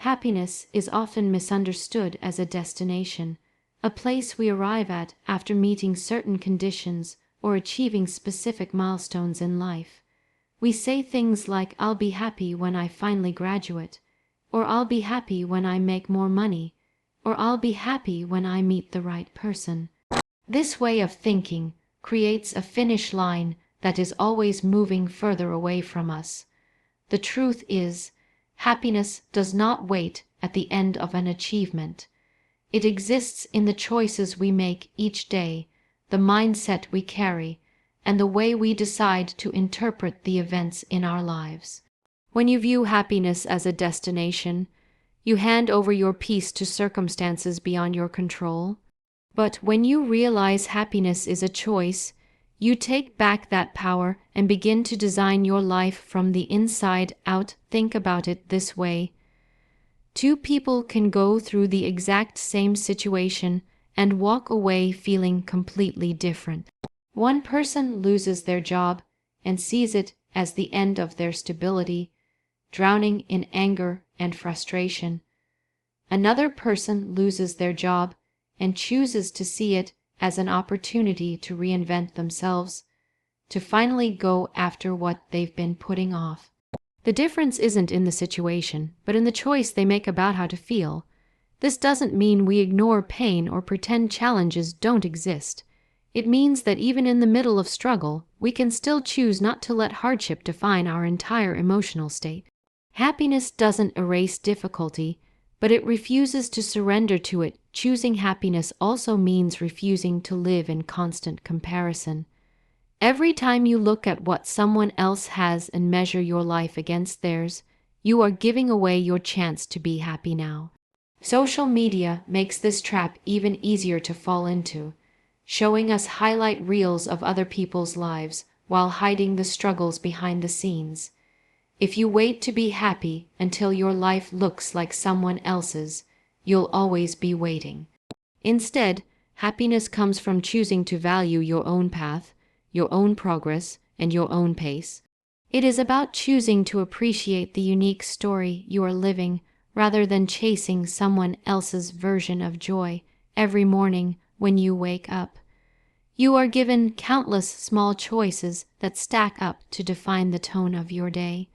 Happiness is often misunderstood as a destination, a place we arrive at after meeting certain conditions or achieving specific milestones in life. We say things like, "I'll be happy when I finally graduate," or "I'll be happy when I make more money," or "I'll be happy when I meet the right person." This way of thinking creates a finish line that is always moving further away from us. The truth is, happiness does not wait at the end of an achievement. It exists in the choices we make each day, the mindset we carry, and the way we decide to interpret the events in our lives. When you view happiness as a destination, you hand over your peace to circumstances beyond your control. But when you realize happiness is a choice, you take back that power and begin to design your life from the inside out. Think about it this way. Two people can go through the exact same situation and walk away feeling completely different. One person loses their job and sees it as the end of their stability, drowning in anger and frustration. Another person loses their job and chooses to see it as an opportunity to reinvent themselves, to finally go after what they've been putting off. The difference isn't in the situation, but in the choice they make about how to feel. This doesn't mean we ignore pain or pretend challenges don't exist. It means that even in the middle of struggle, we can still choose not to let hardship define our entire emotional state. Happiness doesn't erase difficulty, but it refuses to surrender to it. Choosing happiness also means refusing to live in constant comparison. Every time you look at what someone else has and measure your life against theirs, you are giving away your chance to be happy now. Social media makes this trap even easier to fall into, showing us highlight reels of other people's lives while hiding the struggles behind the scenes. If you wait to be happy until your life looks like someone else's, you'll always be waiting. Instead, happiness comes from choosing to value your own path, your own progress, and your own pace. It is about choosing to appreciate the unique story you are living rather than chasing someone else's version of joy every morning when you wake up. You are given countless small choices that stack up to define the tone of your day.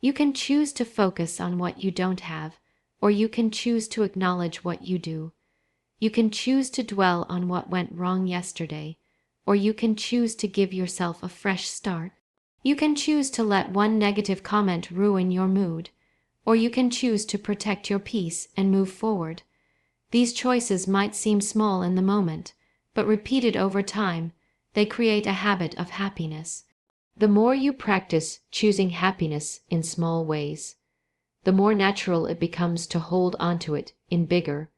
You can choose to focus on what you don't have, or you can choose to acknowledge what you do. You can choose to dwell on what went wrong yesterday, or you can choose to give yourself a fresh start. You can choose to let one negative comment ruin your mood, or you can choose to protect your peace and move forward. These choices might seem small in the moment, but repeated over time, they create a habit of happiness. The more you practice choosing happiness in small ways, the more natural it becomes to hold onto it in bigger,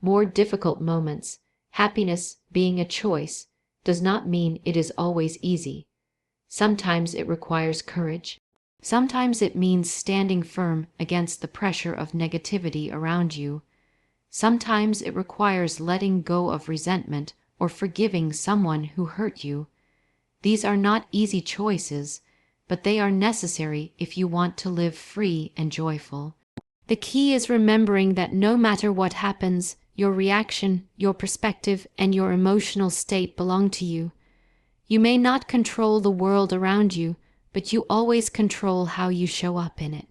more difficult moments. Happiness, being a choice, does not mean it is always easy. Sometimes it requires courage. Sometimes it means standing firm against the pressure of negativity around you. Sometimes it requires letting go of resentment or forgiving someone who hurt you. These are not easy choices, but they are necessary if you want to live free and joyful. The key is remembering that no matter what happens, your reaction, your perspective, and your emotional state belong to you. You may not control the world around you, but you always control how you show up in it.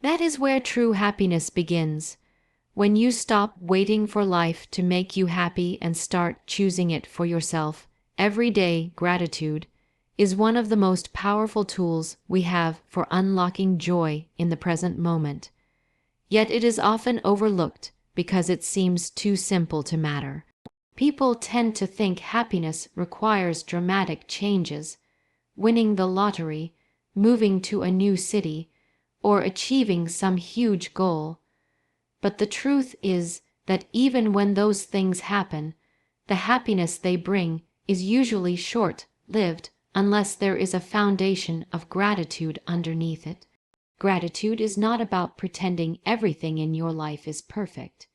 That is where true happiness begins. When you stop waiting for life to make you happy and start choosing it for yourself. Every day, gratitude is one of the most powerful tools we have for unlocking joy in the present moment. Yet it is often overlooked because it seems too simple to matter. People tend to think happiness requires dramatic changes, winning the lottery, moving to a new city, or achieving some huge goal. But the truth is that even when those things happen, the happiness they bring is usually short-lived unless there is a foundation of gratitude underneath it. Gratitude is not about pretending everything in your life is perfect.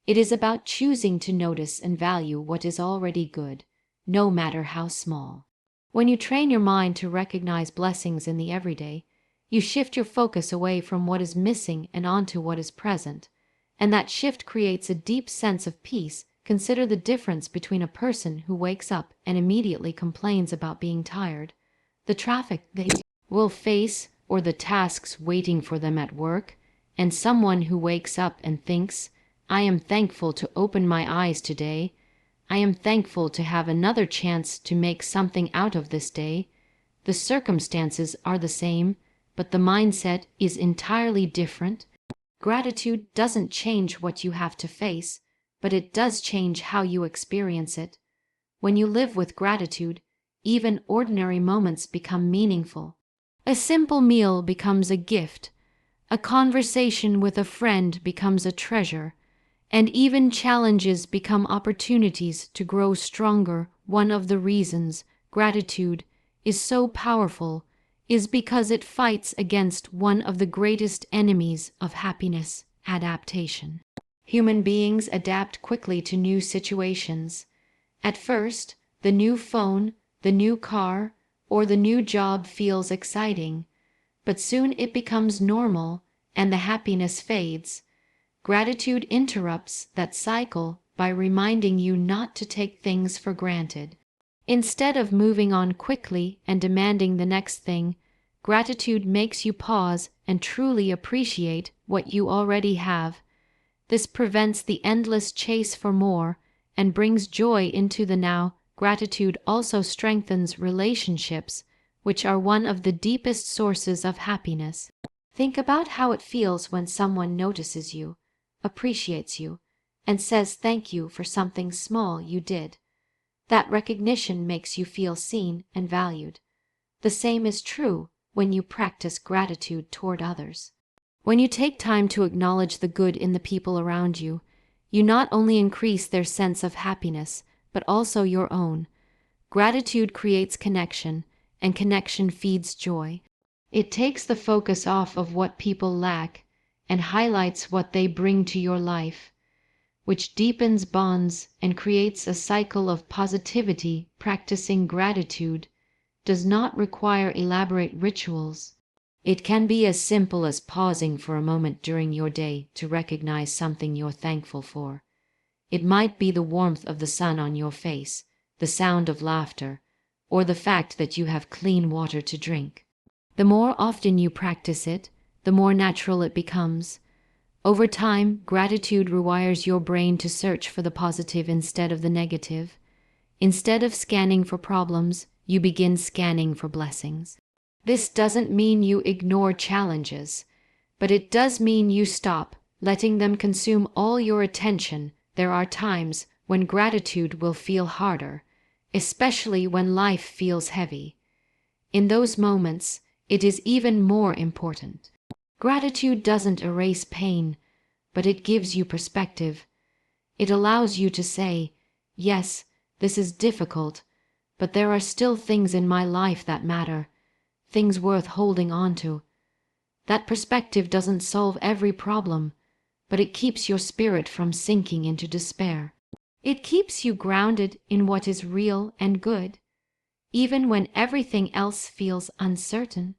It is about choosing to notice and value what is already good, no matter how small. When you train your mind to recognize blessings in the everyday, you shift your focus away from what is missing and onto what is present. and that shift creates a deep sense of peace. Consider the difference between a person who wakes up and immediately complains about being tired, the traffic they will face, or the tasks waiting for them at work, and someone who wakes up and thinks, "I am thankful to open my eyes today. I am thankful to have another chance to make something out of this day." The circumstances are the same, but the mindset is entirely different. Gratitude doesn't change what you have to face, but it does change how you experience it. When you live with gratitude, even ordinary moments become meaningful. A simple meal becomes a gift, a conversation with a friend becomes a treasure, and even challenges become opportunities to grow stronger. One of the reasons gratitude is so powerful is because it fights against one of the greatest enemies of happiness, adaptation. Human beings adapt quickly to new situations. At first, the new phone, the new car, or the new job feels exciting, but soon it becomes normal and the happiness fades. Gratitude interrupts that cycle by reminding you not to take things for granted. Instead of moving on quickly and demanding the next thing, gratitude makes you pause and truly appreciate what you already have. This prevents the endless chase for more and brings joy into the now. Gratitude also strengthens relationships, which are one of the deepest sources of happiness. Think about how it feels when someone notices you, appreciates you, and says thank you for something small you did. That recognition makes you feel seen and valued. The same is true when you practice gratitude toward others. When you take time to acknowledge the good in the people around you, you not only increase their sense of happiness, but also your own. Gratitude creates connection, and connection feeds joy. It takes the focus off of what people lack and highlights what they bring to your life, which deepens bonds and creates a cycle of positivity. Practicing gratitude does not require elaborate rituals. It can be as simple as pausing for a moment during your day to recognize something you're thankful for. It might be the warmth of the sun on your face, the sound of laughter, or the fact that you have clean water to drink. The more often you practice it, the more natural it becomes. Over time, gratitude rewires your brain to search for the positive instead of the negative. Instead of scanning for problems, you begin scanning for blessings. This doesn't mean you ignore challenges, but it does mean you stop letting them consume all your attention. There are times when gratitude will feel harder, especially when life feels heavy. In those moments, it is even more important. Gratitude doesn't erase pain, but it gives you perspective. It allows you to say, "Yes, this is difficult, but there are still things in my life that matter, things worth holding on to." That perspective doesn't solve every problem, but it keeps your spirit from sinking into despair. It keeps you grounded in what is real and good, even when everything else feels uncertain.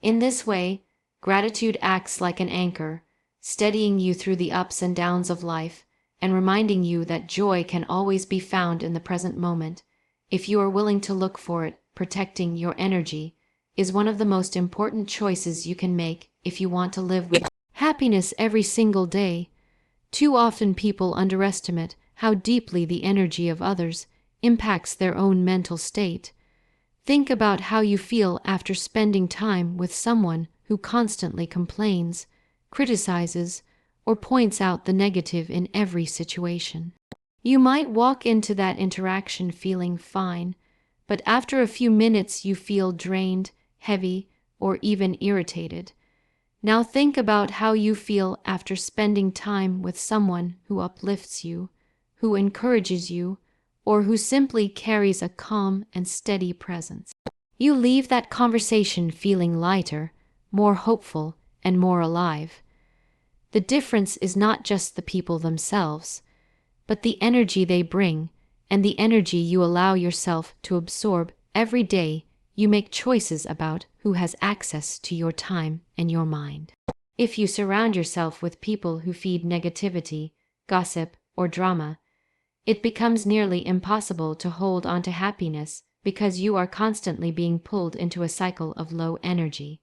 In this way, gratitude acts like an anchor, steadying you through the ups and downs of life and reminding you that joy can always be found in the present moment, if you are willing to look for it. Protecting your energy is one of the most important choices you can make if you want to live with happiness every single day. Too often people underestimate how deeply the energy of others impacts their own mental state. Think about how you feel after spending time with someone who constantly complains, criticizes, or points out the negative in every situation. You might walk into that interaction feeling fine, but after a few minutes you feel drained, heavy, or even irritated. Now think about how you feel after spending time with someone who uplifts you, who encourages you, or who simply carries a calm and steady presence. You leave that conversation feeling lighter, more hopeful, and more alive. The difference is not just the people themselves, but the energy they bring and the energy you allow yourself to absorb. Every day you make choices about who has access to your time and your mind. If you surround yourself with people who feed negativity, gossip, or drama, it becomes nearly impossible to hold on to happiness because you are constantly being pulled into a cycle of low energy.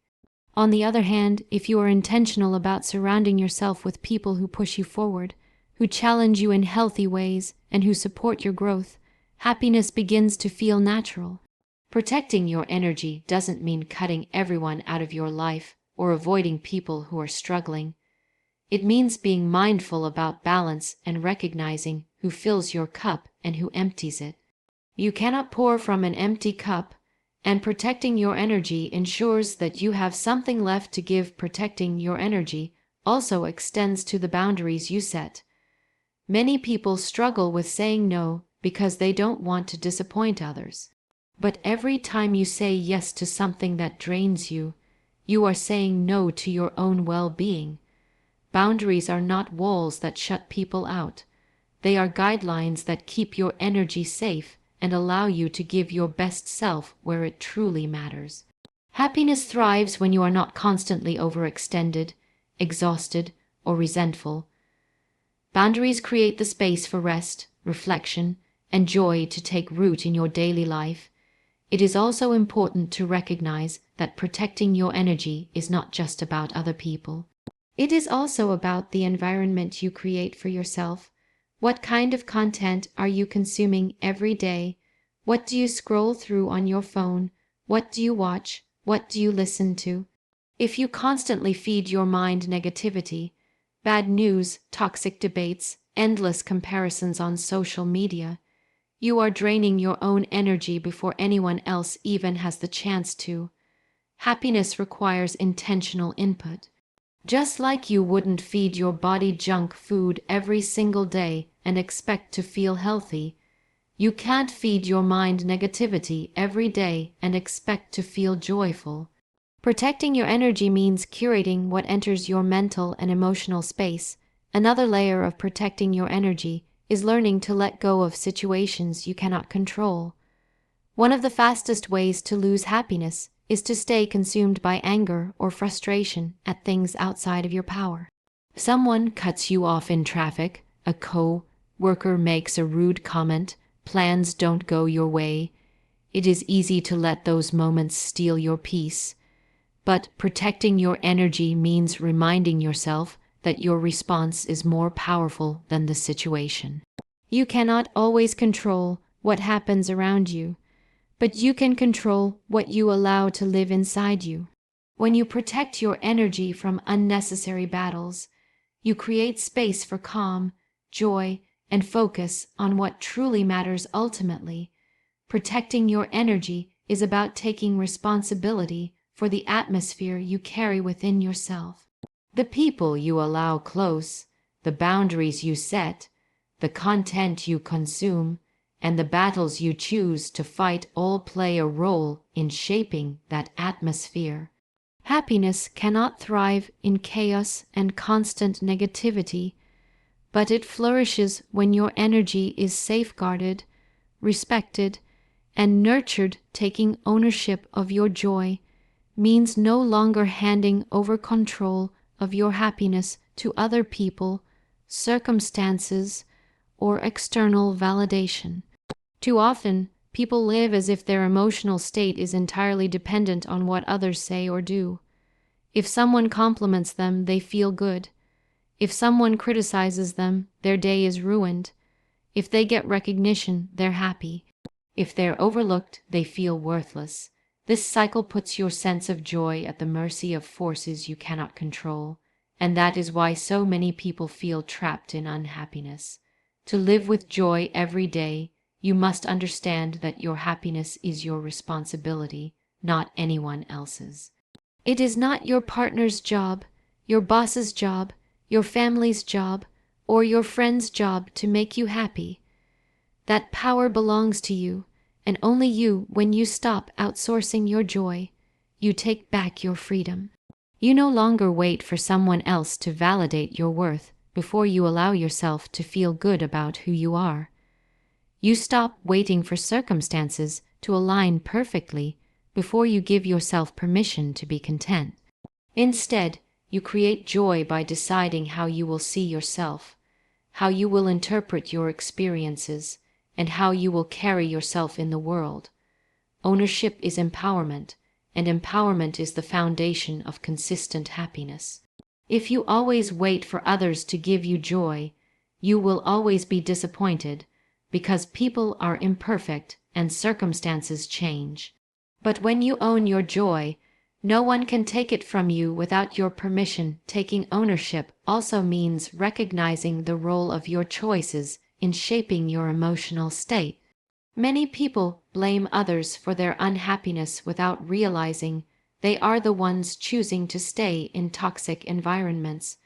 On the other hand, if you are intentional about surrounding yourself with people who push you forward, who challenge you in healthy ways, and who support your growth, happiness begins to feel natural. Protecting your energy doesn't mean cutting everyone out of your life or avoiding people who are struggling. It means being mindful about balance and recognizing who fills your cup and who empties it. You cannot pour from an empty cup, and protecting your energy ensures that you have something left to give. Protecting your energy also extends to the boundaries you set. Many people struggle with saying no because they don't want to disappoint others. But every time you say yes to something that drains you, you are saying no to your own well-being. Boundaries are not walls that shut people out. They are guidelines that keep your energy safe and allow you to give your best self where it truly matters. Happiness thrives when you are not constantly overextended, exhausted, or resentful. Boundaries create the space for rest, reflection, and joy to take root in your daily life. It is also important to recognize that protecting your energy is not just about other people. It is also about the environment you create for yourself. What kind of content are you consuming every day? What do you scroll through on your phone? What do you watch? What do you listen to? If you constantly feed your mind negativity, bad news, toxic debates, endless comparisons on social media, you are draining your own energy before anyone else even has the chance to. Happiness requires intentional input. Just like you wouldn't feed your body junk food every single day and expect to feel healthy, you can't feed your mind negativity every day and expect to feel joyful. Protecting your energy means curating what enters your mental and emotional space. Another layer of protecting your energy is learning to let go of situations you cannot control. One of the fastest ways to lose happiness is to stay consumed by anger or frustration at things outside of your power. Someone cuts you off in traffic, a co-worker makes a rude comment, plans don't go your way. It is easy to let those moments steal your peace. But protecting your energy means reminding yourself that your response is more powerful than the situation. You cannot always control what happens around you, but you can control what you allow to live inside you. When you protect your energy from unnecessary battles, you create space for calm, joy, and focus on what truly matters ultimately. Protecting your energy is about taking responsibility for the atmosphere you carry within yourself. The people you allow close, the boundaries you set, the content you consume, and the battles you choose to fight all play a role in shaping that atmosphere. Happiness cannot thrive in chaos and constant negativity, but it flourishes when your energy is safeguarded, respected, and nurtured. Taking ownership of your joy means no longer handing over control of your happiness to other people, circumstances, or external validation. Too often, people live as if their emotional state is entirely dependent on what others say or do. If someone compliments them, they feel good. If someone criticizes them, their day is ruined. If they get recognition, they're happy. If they're overlooked, they feel worthless. This cycle puts your sense of joy at the mercy of forces you cannot control, and that is why so many people feel trapped in unhappiness. To live with joy every day, you must understand that your happiness is your responsibility, not anyone else's. It is not your partner's job, your boss's job, your family's job, or your friend's job to make you happy. That power belongs to you, and only you. When you stop outsourcing your joy, you take back your freedom. You no longer wait for someone else to validate your worth before you allow yourself to feel good about who you are. You stop waiting for circumstances to align perfectly before you give yourself permission to be content. Instead, you create joy by deciding how you will see yourself, how you will interpret your experiences, and how you will carry yourself in the world. Ownership is empowerment, and empowerment is the foundation of consistent happiness. If you always wait for others to give you joy, you will always be disappointed, because people are imperfect and circumstances change. But when you own your joy, no one can take it from you without your permission. Taking ownership also means recognizing the role of your choices in shaping your emotional state. Many people blame others for their unhappiness without realizing they are the ones choosing to stay in toxic environments,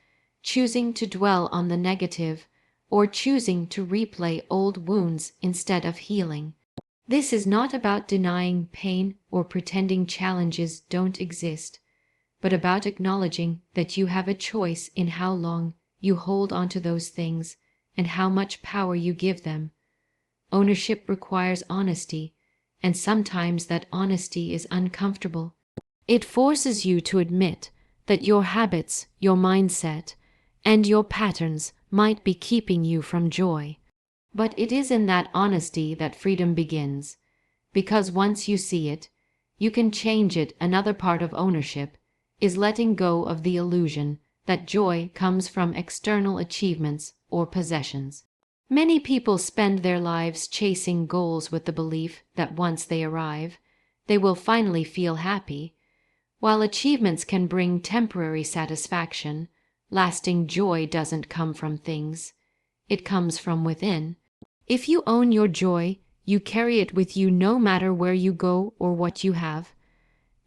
choosing to dwell on the negative, or choosing to replay old wounds instead of healing. This is not about denying pain or pretending challenges don't exist, but about acknowledging that you have a choice in how long you hold onto those things and how much power you give them. Ownership requires honesty, and sometimes that honesty is uncomfortable. It forces you to admit that your habits, your mindset, and your patterns might be keeping you from joy. But it is in that honesty that freedom begins, because once you see it, you can change it. Another part of ownership is letting go of the illusion that joy comes from external achievements or possessions. Many people spend their lives chasing goals with the belief that once they arrive, they will finally feel happy. While achievements can bring temporary satisfaction, lasting joy doesn't come from things. It comes from within. If you own your joy, you carry it with you no matter where you go or what you have.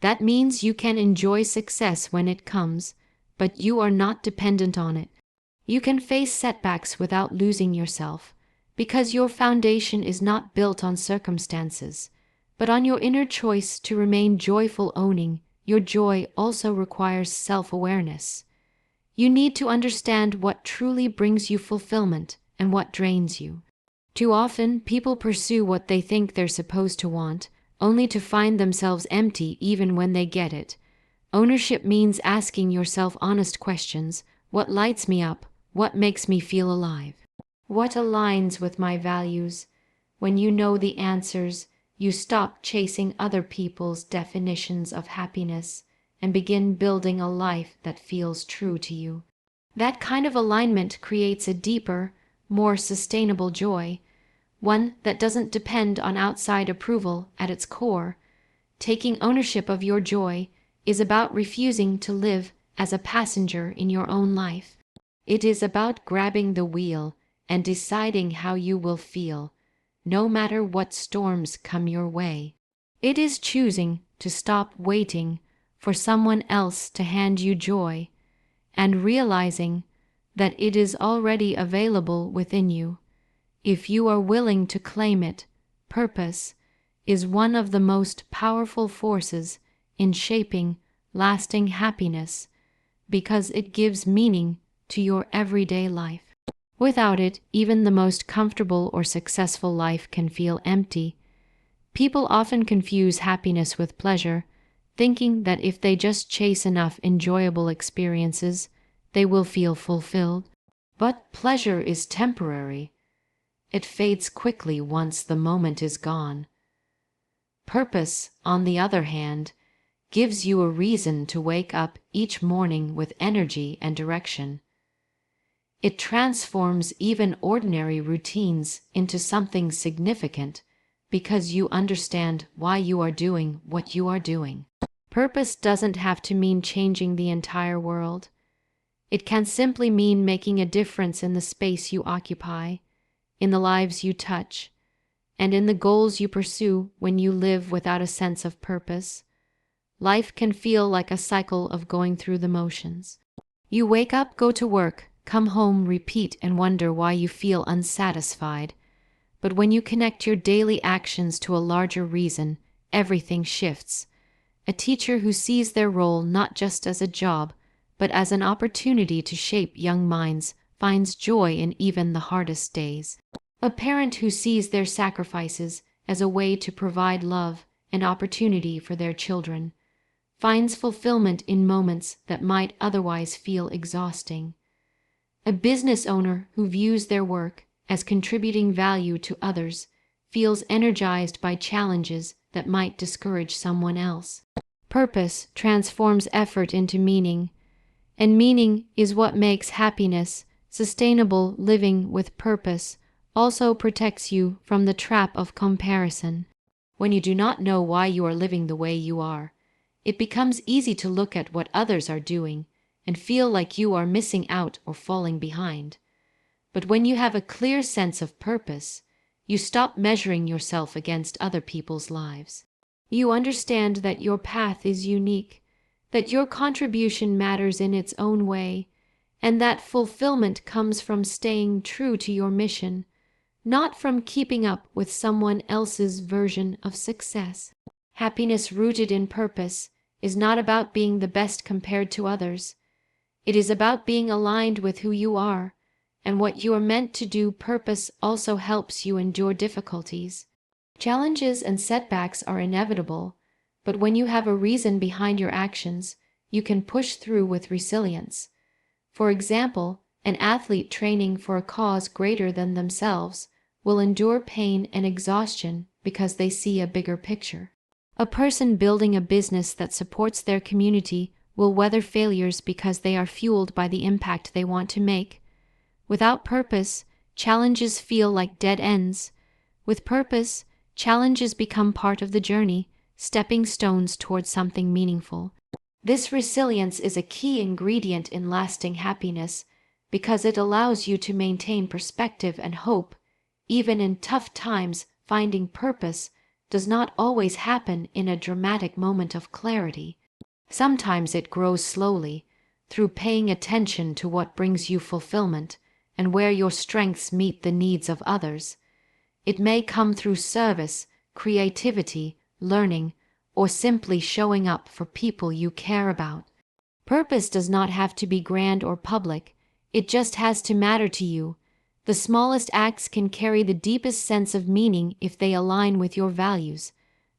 That means you can enjoy success when it comes, but you are not dependent on it. You can face setbacks without losing yourself, because your foundation is not built on circumstances, but on your inner choice to remain joyful. Owning your joy also requires self-awareness. You need to understand what truly brings you fulfillment and what drains you. Too often, people pursue what they think they're supposed to want, only to find themselves empty even when they get it. Ownership means asking yourself honest questions. What lights me up? What makes me feel alive? What aligns with my values? When you know the answers, you stop chasing other people's definitions of happiness and begin building a life that feels true to you. That kind of alignment creates a deeper, more sustainable joy, one that doesn't depend on outside approval. At its core, taking ownership of your joy is about refusing to live as a passenger in your own life. It is about grabbing the wheel and deciding how you will feel, no matter what storms come your way. It is choosing to stop waiting for someone else to hand you joy and realizing that it is already available within you, if you are willing to claim it. Purpose is one of the most powerful forces in shaping lasting happiness because it gives meaning to your everyday life. Without it, even the most comfortable or successful life can feel empty. People often confuse happiness with pleasure, thinking that if they just chase enough enjoyable experiences, they will feel fulfilled. But pleasure is temporary. It fades quickly once the moment is gone. Purpose, on the other hand, gives you a reason to wake up each morning with energy and direction. It transforms even ordinary routines into something significant because you understand why you are doing what you are doing. Purpose doesn't have to mean changing the entire world. It can simply mean making a difference in the space you occupy, in the lives you touch, and in the goals you pursue. When you live without a sense of purpose, life can feel like a cycle of going through the motions. You wake up, go to work, come home, repeat, and wonder why you feel unsatisfied. But when you connect your daily actions to a larger reason, everything shifts. A teacher who sees their role not just as a job, but as an opportunity to shape young minds finds joy in even the hardest days. A parent who sees their sacrifices as a way to provide love and opportunity for their children finds fulfillment in moments that might otherwise feel exhausting. A business owner who views their work as contributing value to others feels energized by challenges that might discourage someone else. Purpose transforms effort into meaning, and meaning is what makes happiness sustainable. Living with purpose also protects you from the trap of comparison. When you do not know why you are living the way you are, it becomes easy to look at what others are doing and feel like you are missing out or falling behind. But when you have a clear sense of purpose, you stop measuring yourself against other people's lives. You understand that your path is unique, that your contribution matters in its own way, and that fulfillment comes from staying true to your mission, not from keeping up with someone else's version of success. Happiness rooted in purpose is not about being the best compared to others. It is about being aligned with who you are and what you are meant to do. Purpose also helps you endure difficulties. Challenges and setbacks are inevitable, but when you have a reason behind your actions, you can push through with resilience. For example, an athlete training for a cause greater than themselves will endure pain and exhaustion because they see a bigger picture. A person building a business that supports their community will weather failures because they are fueled by the impact they want to make. Without purpose, challenges feel like dead ends. With purpose, challenges become part of the journey, stepping stones towards something meaningful. This resilience is a key ingredient in lasting happiness because it allows you to maintain perspective and hope. Even in tough times, finding purpose does not always happen in a dramatic moment of clarity. Sometimes it grows slowly, through paying attention to what brings you fulfillment and where your strengths meet the needs of others. It may come through service, creativity, learning, or simply showing up for people you care about. Purpose does not have to be grand or public, it just has to matter to you. The smallest acts can carry the deepest sense of meaning if they align with your values.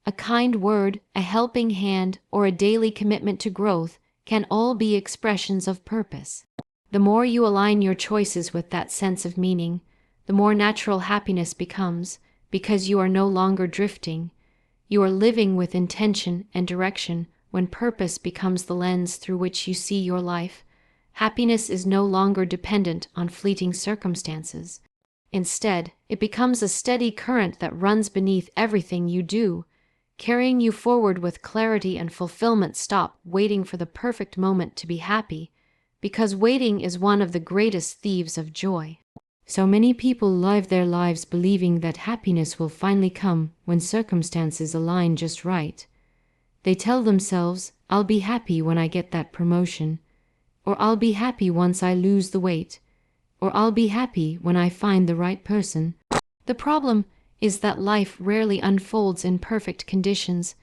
A kind word, a helping hand, or a daily commitment to growth can all be expressions of purpose. The more you align your choices with that sense of meaning, the more natural happiness becomes, because you are no longer drifting. You are living with intention and direction. When purpose becomes the lens through which you see your life, happiness is no longer dependent on fleeting circumstances. Instead, it becomes a steady current that runs beneath everything you do, carrying you forward with clarity and fulfillment. Stop waiting for the perfect moment to be happy, because waiting is one of the greatest thieves of joy. So many people live their lives believing that happiness will finally come when circumstances align just right. They tell themselves, "I'll be happy when I get that promotion," or "I'll be happy once I lose the weight," or "I'll be happy when I find the right person." The problem is that life rarely unfolds in perfect conditions,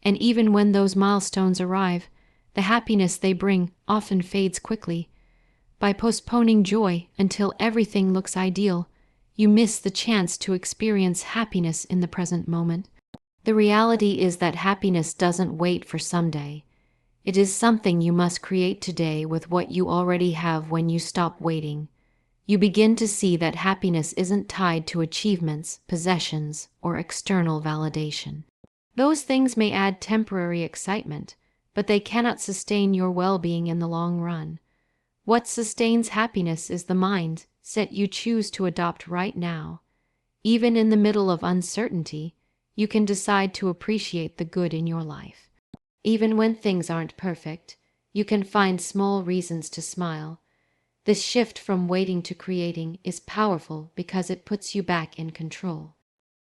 and even when those milestones arrive, the happiness they bring often fades quickly. By postponing joy until everything looks ideal, you miss the chance to experience happiness in the present moment. The reality is that happiness doesn't wait for someday. It is something you must create today with what you already have. When you stop waiting, you begin to see that happiness isn't tied to achievements, possessions, or external validation. Those things may add temporary excitement, but they cannot sustain your well-being in the long run. What sustains happiness is the mindset you choose to adopt right now. Even in the middle of uncertainty, you can decide to appreciate the good in your life. Even when things aren't perfect, you can find small reasons to smile. This shift from waiting to creating is powerful because it puts you back in control.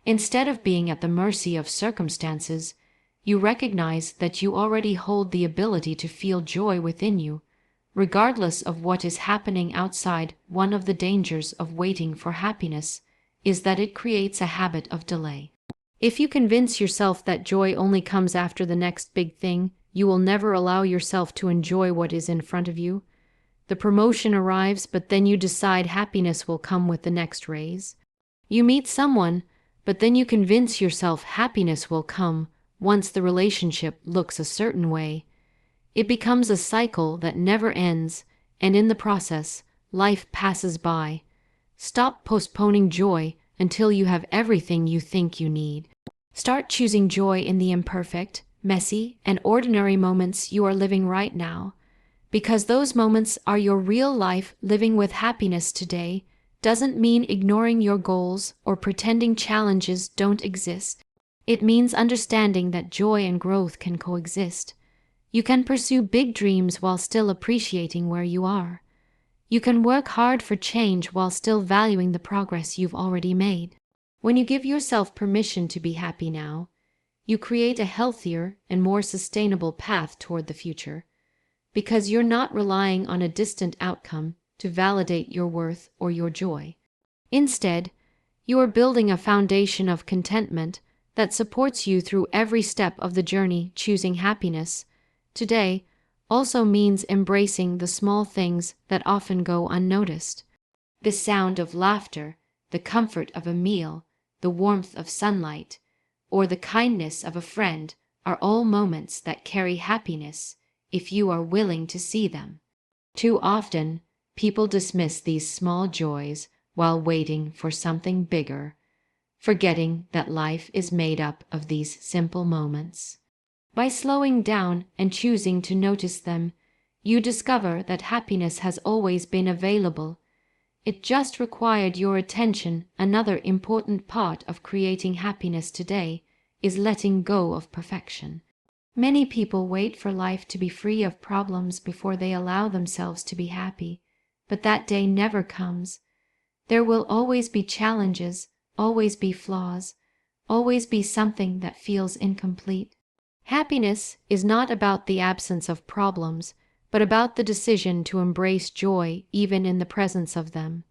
Instead of being at the mercy of circumstances, you recognize that you already hold the ability to feel joy within you, regardless of what is happening outside. One of the dangers of waiting for happiness is that it creates a habit of delay. If you convince yourself that joy only comes after the next big thing, you will never allow yourself to enjoy what is in front of you. The promotion arrives, but then you decide happiness will come with the next raise. You meet someone, but then you convince yourself happiness will come once the relationship looks a certain way. It becomes a cycle that never ends, and in the process, life passes by. Stop postponing joy until you have everything you think you need. Start choosing joy in the imperfect, messy, and ordinary moments you are living right now. Because those moments are your real life. Living with happiness today doesn't mean ignoring your goals or pretending challenges don't exist. It means understanding that joy and growth can coexist. You can pursue big dreams while still appreciating where you are. You can work hard for change while still valuing the progress you've already made. When you give yourself permission to be happy now, you create a healthier and more sustainable path toward the future, because you're not relying on a distant outcome to validate your worth or your joy. Instead, you are building a foundation of contentment that supports you through every step of the journey. Choosing happiness today also means embracing the small things that often go unnoticed. The sound of laughter, the comfort of a meal, the warmth of sunlight, or the kindness of a friend are all moments that carry happiness if you are willing to see them. Too often, people dismiss these small joys while waiting for something bigger, forgetting that life is made up of these simple moments. By slowing down and choosing to notice them, you discover that happiness has always been available. It just required your attention. Another important part of creating happiness today is letting go of perfection. Many people wait for life to be free of problems before they allow themselves to be happy, but that day never comes. There will always be challenges, always be flaws, always be something that feels incomplete. Happiness is not about the absence of problems, but about the decision to embrace joy even in the presence of them.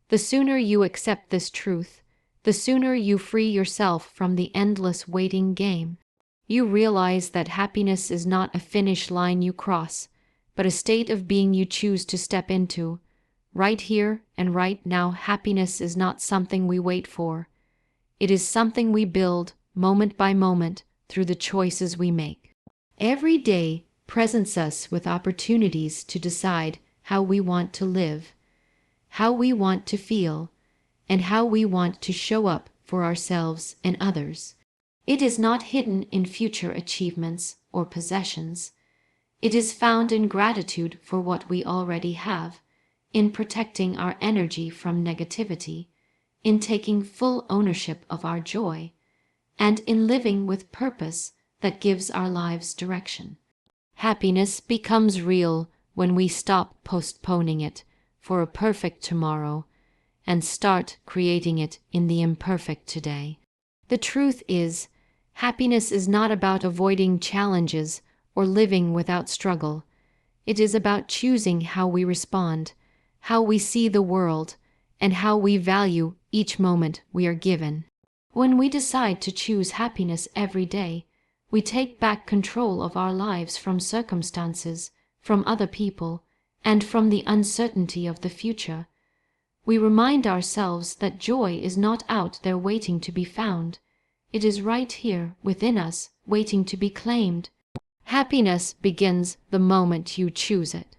The sooner you accept this truth, the sooner you free yourself from the endless waiting game. You realize that happiness is not a finish line you cross, but a state of being you choose to step into. Right here and right now, happiness is not something we wait for. It is something we build, moment by moment, through the choices we make. Every day presents us with opportunities to decide how we want to live, how we want to feel, and how we want to show up for ourselves and others. It is not hidden in future achievements or possessions. It is found in gratitude for what we already have, in protecting our energy from negativity, in taking full ownership of our joy, and in living with purpose that gives our lives direction. Happiness becomes real when we stop postponing it for a perfect tomorrow and start creating it in the imperfect today. The truth is, happiness is not about avoiding challenges or living without struggle. It is about choosing how we respond, how we see the world, and how we value each moment we are given. When we decide to choose happiness every day, we take back control of our lives from circumstances, from other people, and from the uncertainty of the future. We remind ourselves that joy is not out there waiting to be found. It is right here within us, waiting to be claimed. Happiness begins the moment you choose it.